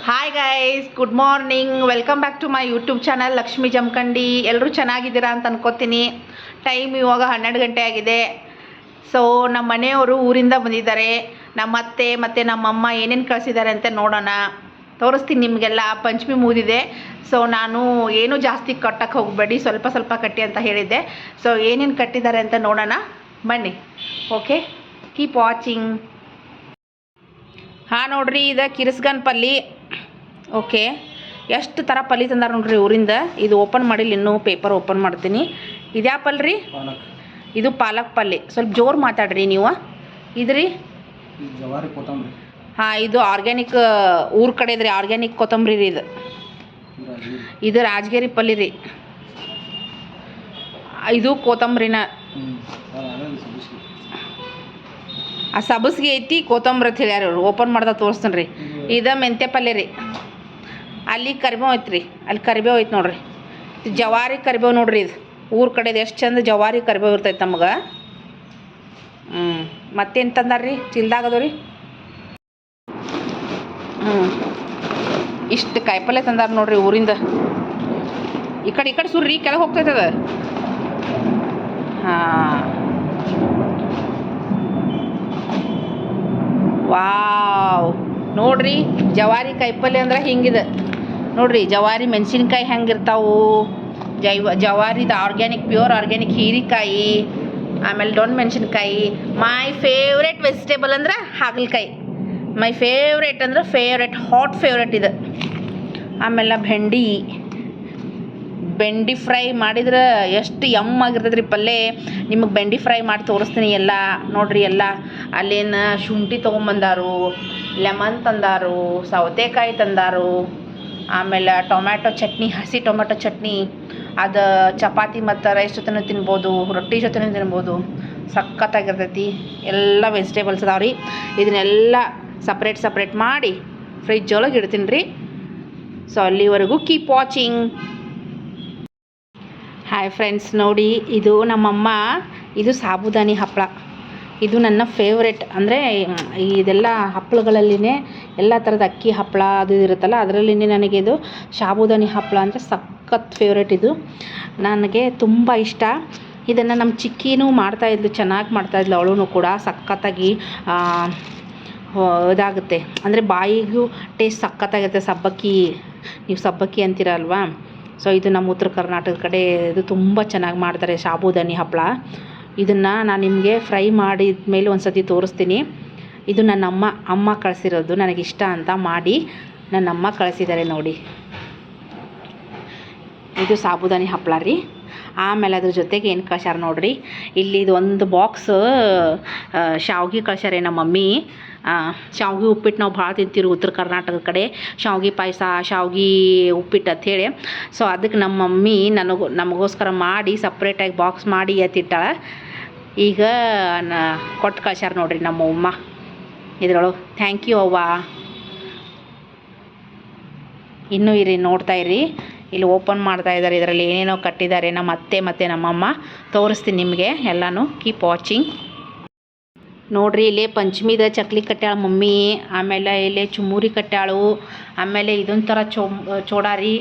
Hi guys, good morning. Welcome back to my YouTube channel Lakshmi Jamakhandi. ಎಲ್ಲರೂ ಚೆನ್ನಾಗಿದ್ದೀರಾ ಅಂತ ಅನ್ಕೋತೀನಿ. ಟೈಮ್ ಇವಾಗ 12 ಗಂಟೆ ಆಗಿದೆ. ಸೊ ನಮ್ಮ ಮನೆಯವರು ಊರಿಂದ ಬಂದಿದ್ದಾರೆ. ನಮ್ಮ ಅತ್ತೆ ಮತ್ತು ನಮ್ಮಮ್ಮ ಏನೇನು ಕಳಿಸಿದ್ದಾರೆ ಅಂತ ನೋಡೋಣ, ತೋರಿಸ್ತೀನಿ ನಿಮಗೆಲ್ಲ. ಪಂಚಮಿ ಮುಗಿದಿದೆ. ಸೊ ನಾನು ಏನೂ ಜಾಸ್ತಿ ಕಟ್ಟಕ್ಕೆ ಹೋಗಬೇಡಿ, ಸ್ವಲ್ಪ ಸ್ವಲ್ಪ ಕಟ್ಟಿ ಅಂತ ಹೇಳಿದ್ದೆ. ಸೊ ಏನೇನು ಕಟ್ಟಿದ್ದಾರೆ ಅಂತ ನೋಡೋಣ ಬನ್ನಿ. Okay, keep watching. ಹಾಂ ನೋಡ್ರಿ, ಇದು ಕಿರಿಸ್ಗನ್ ಪಲ್ಲಿ. ಓಕೆ, ಎಷ್ಟು ಥರ ಪಲ್ಲಿ ತಂದಾರ ನೋಡ್ರಿ ಊರಿಂದ. ಇದು ಓಪನ್ ಮಾಡಿಲ್ಲ, ಇನ್ನೂ ಪೇಪರ್ ಓಪನ್ ಮಾಡ್ತೀನಿ. ಇದು ಯಾವ ಪಲ್ರಿ ರೀ? ಇದು ಪಾಲಕ್ ಪಲ್ಯ. ಸ್ವಲ್ಪ ಜೋರು ಮಾತಾಡ್ರಿ ನೀವು. ಇದ್ರಿ ಜವಾರಿ ಕೊತ್ತಂಬರಿ. ಹಾಂ, ಇದು ಆರ್ಗ್ಯಾನಿಕ್ ಊರ ಕಡೆ ಇದ್ರಿ, ಆರ್ಗ್ಯಾನಿಕ್ ಕೊತ್ತಂಬರಿ ರೀ. ಇದು ರಾಜಗಿರಿ ಪಲ್ಯ ರೀ. ಇದು ಕೊತ್ತಂಬರಿನ ಆ ಸಬಸ್ಗೆ ಐತಿ, ಕೊತ್ತಂಬರಿ ಅಂತ ಹೇಳ್ಯಾರ ಅವ್ರು. ಓಪನ್ ಮಾಡ್ದಾಗ ತೋರಿಸ್ತೀನಿ ರೀ. ಇದು ಮೆಂತ್ಯ ಪಲ್ಯ ರೀ. ಅಲ್ಲಿ ಕರಿಬೇವು ಐತ್ರಿ, ಅಲ್ಲಿ ಕರಿಬೇವು ಐತೆ ನೋಡ್ರಿ. ಇದು ಜವಾರಿ ಕರಿಬೇವು ನೋಡ್ರಿ. ಇದು ಊರ ಕಡೆದು ಎಷ್ಟು ಚಂದ ಜವಾರಿ ಕರಿಬೇವು ಇರ್ತೈತೆ ನಮ್ಗೆ. ಮತ್ತೇನು ತಂದಾರ್ರಿ ಚಿಲ್ದಾಗದವು ರೀ? ಇಷ್ಟು ಕಾಯಿಪಲ್ಯ ತಂದಾರ ನೋಡ್ರಿ ಊರಿಂದ. ಈ ಕಡೆ ಸುರ್ರಿ, ಕೆಳಗೆ ಹೋಗ್ತೈತದ. ಹಾಂ, ವಾವ್ ನೋಡ್ರಿ, ಜವಾರಿ ಕಾಯಿಪಲ್ಯ ಅಂದ್ರೆ ಹಿಂಗಿದೆ ನೋಡ್ರಿ. ಜವಾರಿ ಮೆಣಸಿನ್ಕಾಯಿ ಹೆಂಗಿರ್ತಾವು, ಜವಾರಿದು ಆರ್ಗ್ಯಾನಿಕ್, ಪ್ಯೂರ್ ಆರ್ಗ್ಯಾನಿಕ್ ಹೀರಿಕಾಯಿ, ಆಮೇಲೆ ಡೊಣ್ ಮೆಣಸಿನ್ಕಾಯಿ. ಮೈ ಫೇವ್ರೇಟ್ ವೆಜಿಟೇಬಲ್ ಅಂದ್ರೆ ಹಾಗಲಕಾಯಿ. ಮೈ ಫೇವ್ರೇಟ್ ಅಂದ್ರೆ ಹಾಟ್ ಫೇವ್ರೇಟ್ ಇದು. ಆಮೇಲೆ ಬೆಂಡಿ ಫ್ರೈ ಮಾಡಿದ್ರೆ ಎಷ್ಟು ಆಗಿರ್ತೈತೆ ರೀ ಪಲ್ಯ. ನಿಮಗೆ ಬೆಂಡಿ ಫ್ರೈ ಮಾಡಿ ತೋರಿಸ್ತೀನಿ ಎಲ್ಲ ನೋಡ್ರಿ. ಎಲ್ಲ ಅಲ್ಲೇನು ಶುಂಠಿ ತೊಗೊಂಬಂದಾರು, ಲೆಮನ್ ತಂದಾರು, ಸೌತೆಕಾಯಿ ತಂದಾರು, ಆಮೇಲೆ ಟೊಮ್ಯಾಟೊ ಚಟ್ನಿ, ಹಸಿ ಟೊಮ್ಯಾಟೊ ಚಟ್ನಿ. ಅದು ಚಪಾತಿ ಮತ್ತು ರೈಸ್ ಜೊತೆನೂ ತಿನ್ಬೋದು, ರೊಟ್ಟಿ ಜೊತೆನೂ ತಿನ್ಬೋದು. ಸಖತ್ತಾಗಿರ್ತೈತಿ. ಎಲ್ಲ ವೆಜಿಟೇಬಲ್ಸ್ ಅದಾವೆ ರೀ. ಇದನ್ನೆಲ್ಲ ಸಪ್ರೇಟ್ ಮಾಡಿ ಫ್ರಿಜ್ ಒಳಗೆ ಇಡ್ತೀನಿ ರೀ. ಸೊ ಅಲ್ಲಿವರೆಗೂ ಕೀಪ್ ವಾಚಿಂಗ್. ಹಾಯ್ ಫ್ರೆಂಡ್ಸ್, ನೋಡಿ ಇದು ನಮ್ಮಮ್ಮ, ಇದು ಸಾಬುದಾನಿ ಹಪ್ಪಳ. ಇದು ನನ್ನ ಫೇವ್ರೆಟ್. ಅಂದರೆ ಇದೆಲ್ಲ ಹಪ್ಪಳಗಳಲ್ಲಿನೇ ಎಲ್ಲ ಥರದ ಅಕ್ಕಿ ಹಪ್ಪಳ ಅದು ಇರುತ್ತಲ್ಲ, ಅದರಲ್ಲಿನೇ ನನಗೆ ಇದು ಸಾಬುದಾನಿ ಹಪ್ಪಳ ಅಂದರೆ ಸಖತ್ ಫೇವ್ರೆಟ್. ಇದು ನನಗೆ ತುಂಬ ಇಷ್ಟ. ಇದನ್ನು ನಮ್ಮ ಚಿಕ್ಕಿನೂ ಮಾಡ್ತಾಯಿದ್ಲು, ಚೆನ್ನಾಗಿ ಮಾಡ್ತಾಯಿದ್ಲು ಅವಳು ಕೂಡ. ಸಖತ್ತಾಗಿ ಇದಾಗುತ್ತೆ, ಅಂದರೆ ಬಾಯಿಗೂ ಟೇಸ್ಟ್ ಸಖತ್ತಾಗಿರುತ್ತೆ. ಸಬ್ಬಕ್ಕಿ, ನೀವು ಸಬ್ಬಕ್ಕಿ ಅಂತೀರ ಅಲ್ವಾ? ಸೊ ಇದು ನಮ್ಮ ಉತ್ತರ ಕರ್ನಾಟಕದ ಕಡೆ ಇದು ತುಂಬ ಚೆನ್ನಾಗಿ ಮಾಡ್ತಾರೆ ಸಾಬುದಾನಿ ಹಪ್ಪಳ. ಇದನ್ನು ನಾನು ನಿಮಗೆ ಫ್ರೈ ಮಾಡಿದ ಮೇಲೆ ಒಂದು ಸತಿ ತೋರಿಸ್ತೀನಿ. ಇದು ನನ್ನ ಅಮ್ಮ ಕಳಿಸಿರೋದು, ನನಗಿಷ್ಟ ಅಂತ ಮಾಡಿ ನನ್ನಮ್ಮ ಕಳಿಸಿದ್ದಾರೆ ನೋಡಿ. ಇದು ಸಾಬುದಾನಿ ಹಪ್ಪಳ ರೀ. ಆಮೇಲೆ ಅದ್ರ ಜೊತೆಗೆ ಏನು ಕಳ್ಸ್ಯಾರ ನೋಡ್ರಿ, ಇಲ್ಲಿ ಇದು ಒಂದು ಬಾಕ್ಸ್ ಶಾವ್ಗೆ ಕಳ್ಸ್ಯಾರೆ ನಮ್ಮ ಮಮ್ಮಿ. ಶಾವ್ಗೆ ಉಪ್ಪಿಟ್ಟು ನಾವು ಭಾಳ ತಿಂತೀವಿ ಉತ್ತರ ಕರ್ನಾಟಕದ ಕಡೆ. ಶಾವ್ಗೆ ಪಾಯಸ, ಶಾವ್ಗೆ ಉಪ್ಪಿಟ್ಟು ಅಂಥೇಳಿ. ಸೊ ಅದಕ್ಕೆ ನಮ್ಮ ಮಮ್ಮಿ ನಮಗೋಸ್ಕರ ಮಾಡಿ ಸಪ್ರೇಟಾಗಿ ಬಾಕ್ಸ್ ಮಾಡಿ ಎತ್ತಿಟ್ಟಾಳೆ. ಈಗ ಕೊಟ್ಟು ಕಳ್ಸ್ಯಾರ ನೋಡ್ರಿ ನಮ್ಮ ಅಮ್ಮ ಇದ್ರೊಳಗೆ. ಥ್ಯಾಂಕ್ ಯು ಅವ್ವ. ಇನ್ನೂ ಇರಿ, ನೋಡ್ತಾ ಇರಿ. ಇಲ್ಲಿ ಓಪನ್ ಮಾಡ್ತಾ ಇದ್ದಾರೆ, ಇದರಲ್ಲಿ ಏನೇನೋ ಕಟ್ಟಿದ್ದಾರೆ ನಮ್ಮ ಅತ್ತೆ ಮತ್ತು ನಮ್ಮಮ್ಮ. ತೋರಿಸ್ತೀನಿ ನಿಮಗೆ ಎಲ್ಲನೂ. Keep watching. ನೋಡ್ರಿ, ಇಲ್ಲಿ ಪಂಚಮಿದ ಚಕ್ಲಿ ಕಟ್ಟ್ಯಾಳ ಮಮ್ಮಿ. ಆಮೇಲೆ ಇಲ್ಲಿ ಚುಮ್ಮೂರಿ ಕಟ್ಟ್ಯಾಳು. ಆಮೇಲೆ ಇದೊಂಥರ ಚೋಡಾರಿ,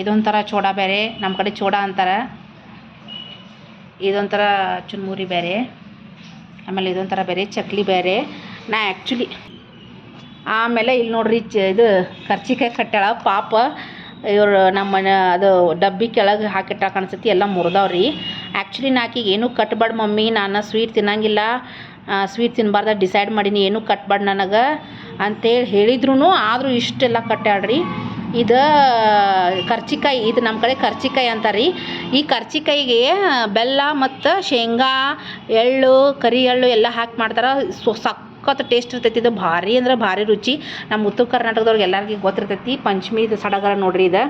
ಇದೊಂಥರ ಚೋಡ ಬೇರೆ, ನಮ್ಮ ಕಡೆ ಚೋಡ ಅಂತಾರೆ. ಇದೊಂಥರ ಚುಮ್ಮೂರಿ ಬೇರೆ, ಆಮೇಲೆ ಇದೊಂಥರ ಬೇರೆ, ಚಕ್ಲಿ ಬೇರೆ. ಆ್ಯಕ್ಚುಲಿ ಆಮೇಲೆ ಇಲ್ಲಿ ನೋಡ್ರಿ, ಇದು ಕರ್ಚಿಕಾಯಿ ಕಟ್ಟ್ಯಾಳ ಪಾಪ. ಇವರು ನಮ್ಮನೆ ಅದು ಡಬ್ಬಿ ಕೆಳಗೆ ಹಾಕಿಟ್ಟ ಕಾಣಿಸ್ತೈತಿ, ಎಲ್ಲ ಮುರಿದವ್ರಿ. ಆ್ಯಕ್ಚುಲಿ ನಾಕಿಗೆ ಏನೂ ಕಟ್ಬಾರ್ದು ಮಮ್ಮಿ, ನಾನು ಸ್ವೀಟ್ ತಿನ್ನಂಗಿಲ್ಲ, ಸ್ವೀಟ್ ತಿನ್ನಬಾರ್ದು ಡಿಸೈಡ್ ಮಾಡೀನಿ, ಏನೂ ಕಟ್ಬಾರ್ದು ನನಗೆ ಅಂತೇಳಿ ಹೇಳಿದ್ರು. ಆದರೂ ಇಷ್ಟೆಲ್ಲ ಕಟ್ಟ್ಯಾಳ್ರಿ. ಇದು ಕರ್ಚಿಕಾಯಿ, ಇದು ನಮ್ಮ ಕಡೆ ಕರ್ಚಿಕಾಯಿ ಅಂತಾರೆ ರೀ. ಈ ಕರ್ಚಿಕಾಯಿಗೆ ಬೆಲ್ಲ ಮತ್ತು ಶೇಂಗಾ, ಎಳ್ಳು, ಕರಿ ಎಳ್ಳು ಎಲ್ಲ ಹಾಕಿ ಮಾಡ್ತಾರೆ. ಸಖತ್ ಟೇಸ್ಟ್ ಇರ್ತೈತಿ. ಇದು ಭಾರಿ ಅಂದ್ರೆ ಭಾರಿ ರುಚಿ. ನಮ್ಮ ಉತ್ತರ ಕರ್ನಾಟಕದವ್ರಿಗೆ ಎಲ್ಲರಿಗೂ ಗೊತ್ತಿರ್ತೈತಿ. ಪಂಚಮಿ ಇದು ಸಡಗರ ನೋಡ್ರಿ. ಇದು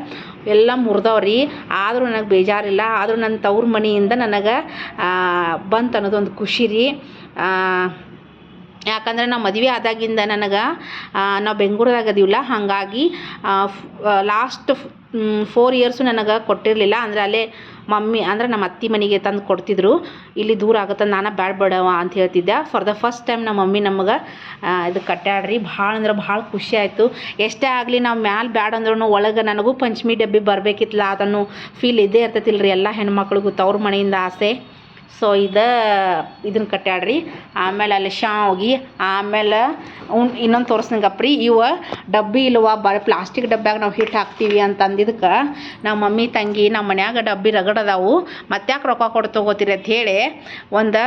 ಎಲ್ಲ ಮುರಿದವ್ರಿ. ಆದರೂ ನನಗೆ ಬೇಜಾರಿಲ್ಲ. ಆದರೂ ನನ್ನ ತವ್ರ ಮನೆಯಿಂದ ನನಗೆ ಬಂತು ಅನ್ನೋದೊಂದು ಖುಷಿ ರೀ. ಯಾಕಂದ್ರೆ ನಾವು ಮದುವೆ ಆದಾಗಿಂದ ನನಗೆ ನಾವು ಬೆಂಗಳೂರದಾಗ ಅದೀವಲ್ಲ ಹಾಗಾಗಿ ಲಾಸ್ಟ್ 4 ಇಯರ್ಸು ನನಗೆ ಕೊಟ್ಟಿರಲಿಲ್ಲ. ಅಂದರೆ ಅಲ್ಲೇ ಮಮ್ಮಿ ಅಂದರೆ ನಮ್ಮ ಅತ್ತೆ ಮನೆಗೆ ತಂದು ಕೊಡ್ತಿದ್ರು. ಇಲ್ಲಿ ದೂರ ಆಗುತ್ತೆ ನಾನು ಬೇಡವ ಅಂತ ಹೇಳ್ತಿದ್ದೆ. ಫಾರ್ ದ ಫಸ್ಟ್ ಟೈಮ್ ನಮ್ಮ ಮಮ್ಮಿ ನಮಗೆ ಇದು ಕಟ್ಟಾಡ್ರಿ. ಭಾಳ ಅಂದ್ರೆ ಭಾಳ ಖುಷಿ ಆಯಿತು. ಎಷ್ಟೇ ಆಗಲಿ ನಾವು ಮ್ಯಾಲೆ ಬ್ಯಾಡ ಅಂದ್ರೂ ಒಳಗೆ ನನಗೂ ಪಂಚಮಿ ಡಬ್ಬಿ ಬರಬೇಕಿತ್ತಲ್ಲ ಅದನ್ನು ಫೀಲ್ ಇದ್ದೇ ಇರ್ತೈತಿಲ್ಲ ರೀ ಎಲ್ಲ ಹೆಣ್ಮಕ್ಳಿಗೂ ತವ್ರ ಮನೆಯಿಂದ ಆಸೆ. ಸೊ ಇದನ್ನು ಕಟ್ಟಾಡ್ರಿ. ಆಮೇಲೆ ಅಲ್ಲಿ ಶಾವ್ಗೆ, ಆಮೇಲೆ ಇನ್ನೊಂದು ತೋರಿಸ್ನಂಗಪ್ರಿ ಇವು ಡಬ್ಬಿ ಇಲ್ವ ಬರೀ ಪ್ಲಾಸ್ಟಿಕ್ ಡಬ್ಬ್ಯಾಗ ನಾವು ಹಿಟ್ಟು ಹಾಕ್ತೀವಿ ಅಂತ ಅಂದಿದ್ದಕ್ಕೆ ನಮ್ಮ ಮಮ್ಮಿ ತಂಗಿ ನಮ್ಮ ಮನ್ಯಾಗ ಡಬ್ಬಿ ರಗಡದಾವು ಮತ್ತೆ ಯಾಕೆ ರೊಕ್ಕ ಕೊಟ್ಟು ತೊಗೋತೀರಿ ಅಂತ ಹೇಳಿ ಒಂದು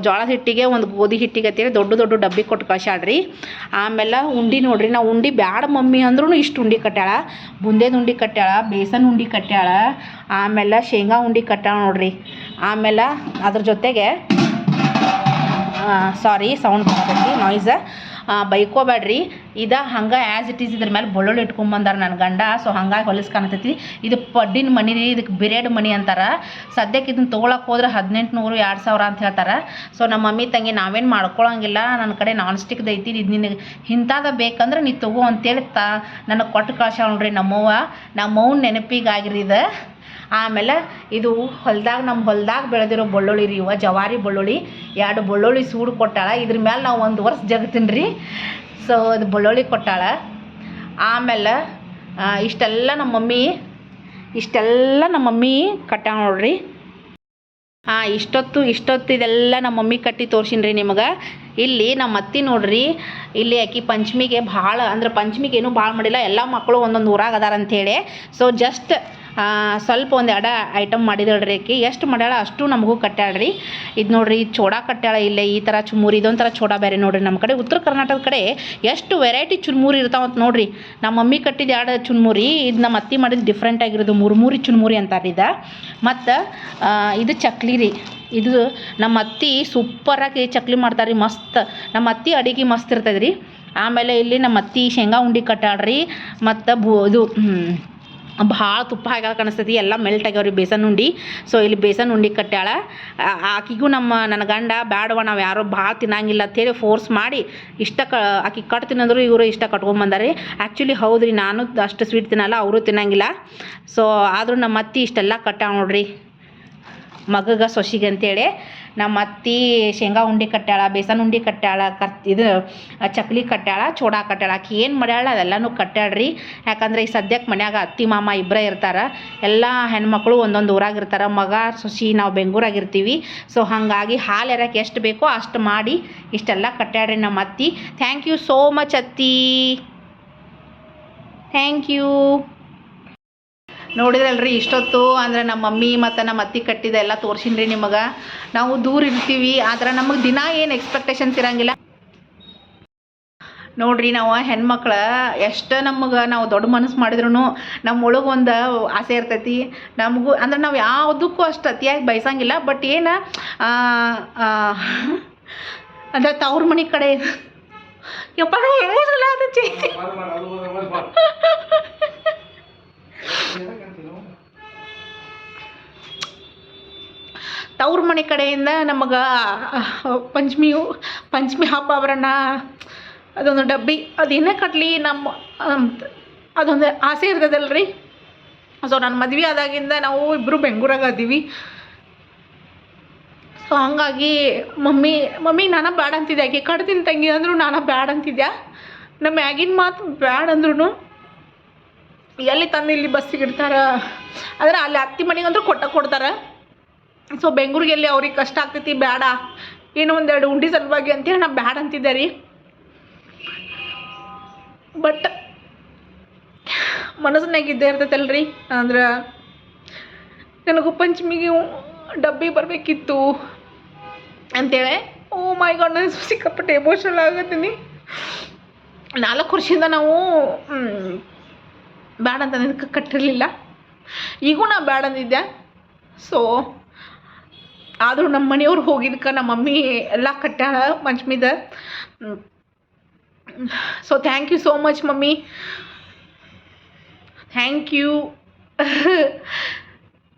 ಜೋಳದ ಹಿಟ್ಟಿಗೆ ಒಂದು ಗೋಧಿ ಹಿಟ್ಟಿಗೆ ಅಂತೇಳಿ ದೊಡ್ಡ ಡಬ್ಬಿ ಕೊಟ್ಟು ಕಳ್ಸಾಡ್ರಿ. ಆಮೇಲೆ ಉಂಡೆ ನೋಡ್ರಿ, ನಾವು ಉಂಡೆ ಬ್ಯಾಡ ಮಮ್ಮಿ ಅಂದ್ರೂ ಇಷ್ಟು ಉಂಡೆ ಕಟ್ಟಾಳ. ಬುಂದೇದ ಉಂಡೆ ಕಟ್ಟಾಳ, ಬೇಸನ್ ಉಂಡೆ ಕಟ್ಟಾಳ, ಆಮೇಲೆ ಶೇಂಗಾ ಉಂಡೆ ಕಟ್ಟಾಳ ನೋಡ್ರಿ. ಆಮೇಲೆ ಅದ್ರ ಜೊತೆಗೆ ಸಾರಿ ಸೌಂಡ್ ಬರ್ತೈತಿ ನಾಯ್ಸ, ಬೈಕೋಬೇಡ್ರಿ. ಇದು ಹಂಗೆ ಆ್ಯಸ್ ಇಟ್ ಈಸ್ ಇದ್ರ ಮೇಲೆ ಬೆಳ್ಳುಳ್ಳಿ ಇಟ್ಕೊಂಬಂದಾರ ನನ್ನ ಗಂಡ. ಸೊ ಹಂಗಾಗಿ ಹೊಲಸು ಕಾಣತೈತಿ. ಇದು ಪಡ್ಡಿನ ಮನಿ ರೀ, ಇದಕ್ಕೆ ಬಿರೇಡ್ ಮನಿ ಅಂತಾರೆ. ಸದ್ಯಕ್ಕೆ ಇದನ್ನು ತೊಗೊಳಕ್ಕೆ ಹೋದ್ರೆ 1800 2000 ಅಂತ ಹೇಳ್ತಾರೆ. ಸೊ ನಮ್ಮ ಮಮ್ಮಿ ತಂಗಿ ನಾವೇನು ಮಾಡ್ಕೊಳಂಗಿಲ್ಲ, ನನ್ನ ಕಡೆ ನಾನ್ ಸ್ಟಿಕ್ದು ಐತಿ, ಇದು ನಿನಗೆ ಇಂಥದ್ದು ಬೇಕಂದ್ರೆ ನೀ ತೊಗೋ ಅಂತೇಳಿ ನನಗೆ ಕೊಟ್ಟು ಕಳ್ಸ್ಯಾಳ ನೋಡ್ರಿ ನಮ್ಮವ್ನ ನೆನಪಿಗಾಗಿರಿ ಇದು. ಆಮೇಲೆ ಇದು ನಮ್ಮ ಹೊಲ್ದಾಗ ಬೆಳೆದಿರೋ ಬೆಳ್ಳುಳ್ಳಿ ರೀ, ಜವಾರಿ ಬೆಳ್ಳುಳ್ಳಿ. 2 ಬೆಳ್ಳುಳ್ಳಿ ಸೂಡು ಕೊಟ್ಟಾಳ. ಇದ್ರ ಮೇಲೆ ನಾವು 1 ವರ್ಷ ಜಗತ್ತೀನಿ ರೀ. ಸೊ ಅದು ಬೆಳ್ಳುಳ್ಳಿ ಕೊಟ್ಟಾಳ. ಆಮೇಲೆ ಇಷ್ಟೆಲ್ಲ ನಮ್ಮ ಮಮ್ಮಿ ಕಟ್ಟಾಳ ನೋಡ್ರಿ. ಇಷ್ಟೊತ್ತು ಇದೆಲ್ಲ ನಮ್ಮ ಮಮ್ಮಿ ಕಟ್ಟಿ ತೋರ್ಸಿನ್ರಿ ನಿಮಗೆ. ಇಲ್ಲಿ ನಮ್ಮ ಅತ್ತಿ ನೋಡ್ರಿ, ಇಲ್ಲಿ ಆಕಿ ಪಂಚಮಿಗೆ ಭಾಳ ಅಂದ್ರೆ ಪಂಚಮಿಗೆ ಏನೂ ಭಾಳ ಮಾಡಿಲ್ಲ, ಎಲ್ಲ ಮಕ್ಕಳು ಒಂದೊಂದು ಊರಾಗ ಅದಾರ ಅಂಥೇಳಿ. ಸೊ ಜಸ್ಟ್ ಸ್ವಲ್ಪ ಒಂದು 2 ಐಟಮ್ ಮಾಡಿದಳ್ರಿ ಆಕಿ. ಎಷ್ಟು ಮಾಡ್ಯಾಳ ಅಷ್ಟು ನಮಗೂ ಕಟ್ಟಾಳ್ರಿ. ಇದು ನೋಡ್ರಿ ಚೋಡಾ ಕಟ್ಟಾಳ. ಇಲ್ಲೇ ಈ ಥರ ಚುರ್ಮುರಿ, ಇದೊಂಥರ ಚೋಡಾ ಬೇರೆ ನೋಡ್ರಿ. ನಮ್ಮ ಕಡೆ ಉತ್ತರ ಕರ್ನಾಟಕದ ಕಡೆ ಎಷ್ಟು ವೆರೈಟಿ ಚುರ್ಮುರಿ ಇರ್ತಾವಂತ ನೋಡ್ರಿ. ನಮ್ಮ ಮಮ್ಮಿ ಕಟ್ಟಿದ 2 ಚುರ್ಮುರಿ, ಇದು ನಮ್ಮ ಅತ್ತಿ ಮಾಡಿದ ಡಿಫ್ರೆಂಟ್ ಆಗಿರೋದು ಮುರ್ಮುರಿ ಚುರ್ಮುರಿ ಅಂತಾರೆ ಇದು. ಮತ್ತು ಇದು ಚಕ್ಲಿ ರೀ. ಇದು ನಮ್ಮ ಅತ್ತಿ ಸೂಪರಾಗಿ ಚಕ್ಲಿ ಮಾಡ್ತಾರೆ ರೀ, ಮಸ್ತ್. ನಮ್ಮ ಅತ್ತಿ ಅಡಿಗೆ ಮಸ್ತ್ ಇರ್ತದೆ ರೀ. ಆಮೇಲೆ ಇಲ್ಲಿ ನಮ್ಮ ಅತ್ತಿ ಶೇಂಗಾ ಉಂಡೆ ಕಟ್ಟಾಳ್ರಿ. ಮತ್ತು ಇದು ಭಾಳ ತುಪ್ಪ ಹಾಗೆ ಕಾಣಿಸ್ತೈತಿ, ಎಲ್ಲ ಮೆಲ್ಟ್ ಆಗ್ಯಾವ್ರಿ ಬೇಸನ್ ಉಂಡೆ. ಸೊ ಇಲ್ಲಿ ಬೇಸನ್ ಉಂಡೆ ಕಟ್ಟಾಳ. ಆಕಿಗೂ ನನ್ನ ಗಂಡ ಬ್ಯಾಡವ ನಾವು ಯಾರೋ ಭಾಳ ತಿನ್ನಂಗಿಲ್ಲ ಅಂತೇಳಿ ಫೋರ್ಸ್ ಮಾಡಿ ಆಕಿ ಕಟ್ ತಿನ್ನಂದ್ರು ಇವರು ಇಷ್ಟ ಕಟ್ಕೊಂಬಂದಾರೆ. ಆ್ಯಕ್ಚುಲಿ ಹೌದ್ರಿ, ನಾನು ಅಷ್ಟು ಸ್ವೀಟ್ ತಿನ್ನಲ್ಲ, ಅವರು ತಿನ್ನಂಗಿಲ್ಲ. ಸೊ ಆದರೂ ನಮ್ಮ ಅತ್ತಿ ಇಷ್ಟೆಲ್ಲ ಕಟ್ಟಾಳ ನೋಡ್ರಿ ಮಗಗೆ ಸೊಸಿಗೆ ಅಂತೇಳಿ. ನಮ್ಮ ಅತ್ತಿ ಶೇಂಗಾ ಉಂಡೆ ಕಟ್ಟಾಳ, ಬೇಸನ್ ಉಂಡೆ ಕಟ್ಟಾಳ, ಇದು ಚಕ್ಲಿ ಕಟ್ಟಾಳ, ಚೋಡಾ ಕಟ್ಟಾಳ. ಆಕಿ ಏನು ಮಾಡ್ಯಾಳ ಅದೆಲ್ಲನೂ ಕಟ್ಟಾಳ್ರಿ. ಯಾಕಂದ್ರೆ ಈ ಸದ್ಯಕ್ಕೆ ಮನ್ಯಾಗ ಅತ್ತಿ ಮಾಮ ಇಬ್ಬರೇ ಇರ್ತಾರೆ. ಎಲ್ಲ ಹೆಣ್ಮಕ್ಳು ಒಂದೊಂದು ಊರಾಗಿರ್ತಾರೆ. ಮಗ ಸೊಸಿ ನಾವು ಬೆಂಗಳೂರಾಗಿರ್ತೀವಿ. ಸೊ ಹಾಗಾಗಿ ಹಾಲು ಎರಕ್ಕೆ ಎಷ್ಟು ಬೇಕೋ ಅಷ್ಟು ಮಾಡಿ ಇಷ್ಟೆಲ್ಲ ಕಟ್ಟಾಡ್ರಿ ನಮ್ಮ ಅತ್ತಿ. ಥ್ಯಾಂಕ್ ಯು ಸೋ ಮಚ್ ಅತ್ತಿ, ಥ್ಯಾಂಕ್ ಯು. ನೋಡಿದ್ರಲ್ರಿ ಇಷ್ಟೊತ್ತು ಅಂದರೆ ನಮ್ಮ ಮಮ್ಮಿ ಮತ್ತು ನಮ್ಮ ಅತ್ತಿ ಕಟ್ಟಿದ ಎಲ್ಲ ತೋರ್ಸಿನ್ರಿ ನಿಮಗೆ. ನಾವು ದೂರ ಇರ್ತೀವಿ, ಆದ್ರೆ ನಮಗೆ ದಿನ ಏನು ಎಕ್ಸ್ಪೆಕ್ಟೇಷನ್ಸ್ ಇರೋಂಗಿಲ್ಲ ನೋಡ್ರಿ. ನಾವು ಹೆಣ್ಮಕ್ಳು ಎಷ್ಟು ನಾವು ದೊಡ್ಡ ಮನಸ್ಸು ಮಾಡಿದ್ರು ನಮ್ಮೊಳಗೆ ಒಂದು ಆಸೆ ಇರ್ತೈತಿ ನಮಗೂ. ಅಂದ್ರೆ ನಾವು ಯಾವುದಕ್ಕೂ ಅಷ್ಟು ಅತಿಯಾಗಿ ಬಯಸಂಗಿಲ್ಲ. ಬಟ್ ಏನು ಅಂದರೆ ತವ್ರ ಮನೆ ಕಡೆ ಯಪ್ಪ ಎಮೋಷನಲ್ ಆಗುತ್ತೆ. ತವ್ರ ಮನೆ ಕಡೆಯಿಂದ ನಮಗೆ ಪಂಚಮಿ ಹಬ್ಬ ಆಭರಣ ಅದೊಂದು ಡಬ್ಬಿ ಅದೇನೇ ಕಟ್ಟಲಿ ಅದೊಂದು ಆಸೆ ಇರ್ತದಲ್ರಿ. ಸೊ ನನ್ನ ಮದುವೆ ಆದಾಗಿಂದ ನಾವು ಇಬ್ಬರು ಬೆಂಗಳೂರಾಗ ಅದೀವಿ. ಸೊ ಹಂಗಾಗಿ ಮಮ್ಮಿ ನಾನು ಬ್ಯಾಡ ಅಂತಿದ್ದೆ. ಆಕೆ ಕಟ್ತೀನಿ ತಂಗಿ ಅಂದರು ನಾನು ಬ್ಯಾಡ ಅಂತಿದ್ದೆ. ನಮ್ಮ ಮ್ಯಾಗಿನ ಮಾತು ಬ್ಯಾಡ ಅಂದ್ರೂ ಎಲ್ಲಿ ತಂದು ಇಲ್ಲಿ ಬಸ್ಸಿಗೆ ಇಡ್ತಾರೆ. ಆದರೆ ಅಲ್ಲಿ ಅತ್ತಿ ಮನೆಗಂದ್ರೂ ಕೊಡ್ತಾರೆ. ಸೊ ಬೆಂಗ್ಳೂರಿಗೆ ಎಲ್ಲಿ ಅವ್ರಿಗೆ ಕಷ್ಟ ಆಗ್ತೈತಿ, ಬೇಡ ಏನೋ 1-2 ಉಂಡೆ ಸಲುವಾಗಿ ಅಂತೇಳಿ ನಾನು ಬ್ಯಾಡ ಅಂತಿದ್ದೆ ರೀ. ಬಟ್ ಮನಸ್ಸಿನಾಗ ಇದ್ದೇ ಇರ್ತೈತಲ್ರಿ. ಅಂದ್ರೆ ನನಗೂ ಪಂಚಮಿಗೆ ಡಬ್ಬಿ ಬರಬೇಕಿತ್ತು ಅಂತೇಳಿ. ಓ ಮೈ ಗಾಡ್, ನಾನು ಸಿಕ್ಕಾಪಟ್ಟೆ ಎಮೋಷನಲ್ ಆಗತ್ತೀನಿ. 4 ವರ್ಷದಿಂದ ನಾವು ಬ್ಯಾಡ ಅಂತ ನನಗೆ ಕಟ್ಟಿರಲಿಲ್ಲ. ಈಗೂ ನಾ ಬ್ಯಾಡ ಅಂದಿದ್ದೆ. ಸೊ ಆದರೂ ನಮ್ಮ ಮನೆಯವ್ರು ಹೋಗಿದ್ದಕ್ಕೆ ನಮ್ಮ ಮಮ್ಮಿ ಎಲ್ಲ ಕಟ್ಟಾಳ ಪಂಚಮಿದ. So thank you so much mummy, thank you.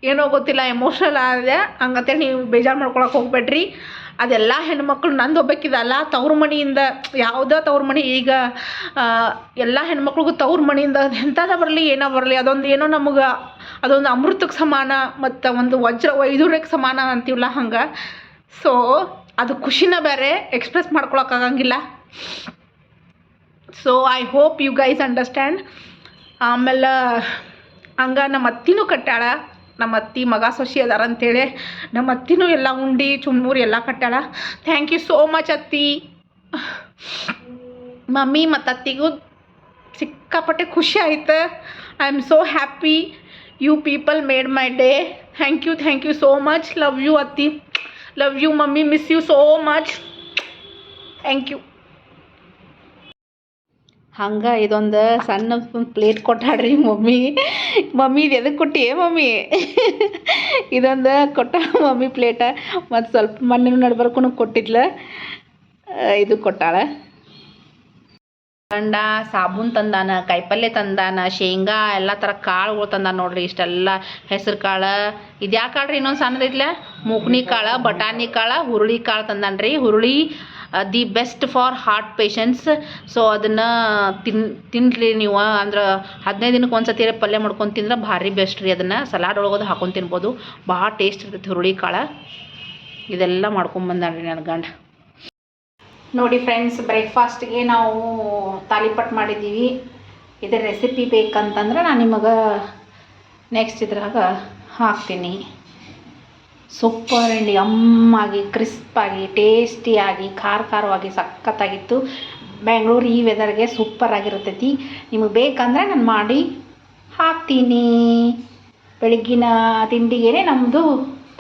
ಏನೋ ಗೊತ್ತಿಲ್ಲ ಎಮೋಷ್ನಲ್ ಆಗಿದೆ, ಹಂಗಂತೇಳಿ ನೀವು ಬೇಜಾರು ಮಾಡ್ಕೊಳಕ್ಕೆ ಹೋಗ್ಬೇಡ್ರಿ. ಅದೆಲ್ಲ ಹೆಣ್ಮಕ್ಳು ನಂದು ಒಬ್ಬಕ್ಕಿದಲ್ಲ ತವ್ರ ಮನೆಯಿಂದ ಯಾವುದೋ ತವ್ರ ಮನೆ ಈಗ ಎಲ್ಲ ಹೆಣ್ಮಕ್ಳಿಗೂ ತವ್ರ ಮನೆಯಿಂದ ಎಂಥದ ಬರಲಿ ಏನೋ ಬರಲಿ ಅದೊಂದು ಏನೋ ನಮಗೆ ಅದೊಂದು ಅಮೃತಕ್ಕೆ ಸಮಾನ ಮತ್ತು ಒಂದು ವಜ್ರ ವೈದೂರ್ಯಕ್ಕೆ ಸಮಾನ ಅಂತೀವಲ್ಲ ಹಂಗೆ. ಸೊ ಅದು ಖುಷಿನ ಬೇರೆ ಎಕ್ಸ್ಪ್ರೆಸ್ ಮಾಡ್ಕೊಳಕ್ಕಾಗಂಗಿಲ್ಲ. So I hope you guys understand. ಆಮೇಲೆ ಹಂಗೆ ನಮ್ಮ ಅತ್ತಿನೂ ಕಟ್ಟಾಳ, ನಮ್ಮ ಅತ್ತಿ ಮಗ ಸೊಸಿ ಅದಾರ ಅಂತೇಳಿ ನಮ್ಮ ಅತ್ತಿನೂ ಎಲ್ಲ ಉಂಡು ಚುಮ್ನೂರು ಎಲ್ಲ ಕಟ್ಟಾಳ. ಥ್ಯಾಂಕ್ ಯು ಸೋ ಮಚ್ ಅತ್ತಿ. ಮಮ್ಮಿ ಮತ್ತು ಅತ್ತಿಗೂ ಸಿಕ್ಕಾಪಟ್ಟೆ ಖುಷಿ ಆಯ್ತು. I am so happy. You people made my day. Thank you so much. Love you ಅತ್ತಿ, love you mummy, miss you so much. Thank you. ಹಂಗೆ ಇದೊಂದು ಸಣ್ಣ ಪ್ಲೇಟ್ ಕೊಟ್ಟಾಡ್ರಿ ಮಮ್ಮಿ. ಇದು ಎದಕ್ಕೆ ಕೊಟ್ಟಿ ಮಮ್ಮಿ? ಇದೊಂದು ಕೊಟ್ಟ ಮಮ್ಮಿ ಪ್ಲೇಟ. ಮತ್ತು ಸ್ವಲ್ಪ ಮಣ್ಣಿನ ನಡ್ಬರ್ಕು ಕೊಟ್ಟಿದ್ಲ, ಇದು ಕೊಟ್ಟಾಳ. ಗಂಡ ಸಾಬೂನು ತಂದಾನ, ಕಾಯಿಪಲ್ಯ ತಂದಾನ, ಶೇಂಗಾ ಎಲ್ಲ ಥರ ಕಾಳುಗಳು ತಂದಾನ ನೋಡ್ರಿ. ಇಷ್ಟೆಲ್ಲ ಹೆಸ್ರು ಕಾಳು, ಇದು ಯಾವ ಕಾಳು ರೀ? ಇನ್ನೊಂದು ಸಣ್ಣದಿಲ್ಲ, ಮೂಕ್ನಿ ಕಾಳು, ಬಟಾಣಿ ಕಾಳು, ಹುರುಳಿ ಕಾಳು ತಂದಾನ ರೀ. ಹುರುಳಿ the best for heart patients. So ಅದನ್ನು ತಿನ್ನಿರಿ ನೀವು. ಅಂದ್ರೆ 15 ದಿನಕ್ಕೆ ಒಂದು ಸತಿ ಪಲ್ಯ ಮಾಡ್ಕೊಂಡು ತಿಂದ್ರೆ ಭಾರಿ ಬೆಸ್ಟ್ ರೀ. ಅದನ್ನು ಸಲಾಡ್ ಒಳಗೋದು ಹಾಕೊಂಡು ತಿನ್ಬೋದು, ಭಾಳ ಟೇಸ್ಟ್ ಇರ್ತೈತಿ ಹುರುಳಿ ಕಾಳು. ಇದೆಲ್ಲ ಮಾಡ್ಕೊಂಬಂದಾನ್ರಿ ನನ್ನ ಗಂಡ. ನೋಡಿ ಫ್ರೆಂಡ್ಸ್, ಬ್ರೇಕ್ಫಾಸ್ಟ್ಗೆ ನಾವು ತಾಲಿಪಟ್ಟು ಮಾಡಿದ್ದೀವಿ. ಇದರ ರೆಸಿಪಿ ಬೇಕಂತಂದ್ರೆ ನಾನು ನಿಮಗೆ ನೆಕ್ಸ್ಟ್ ಇದ್ರಾಗ ಹಾಕ್ತೀನಿ. ಸೂಪರ್ ಆ್ಯಂಡ್ ಯಮ್ಮಾಗಿ, ಕ್ರಿಸ್ಪಾಗಿ, ಟೇಸ್ಟಿಯಾಗಿ, ಖಾರವಾಗಿ ಸಖತ್ತಾಗಿತ್ತು. ಬೆಂಗಳೂರು ಈ ವೆದರ್ಗೆ ಸೂಪರ್ ಆಗಿರ್ತೈತಿ. ನಿಮಗೆ ಬೇಕಂದರೆ ನಾನು ಮಾಡಿ ಹಾಕ್ತೀನಿ. ಬೆಳಗ್ಗಿನ ತಿಂಡಿಗೆ ನಮ್ಮದು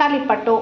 ತಾಲಿಪಟ್ಟು.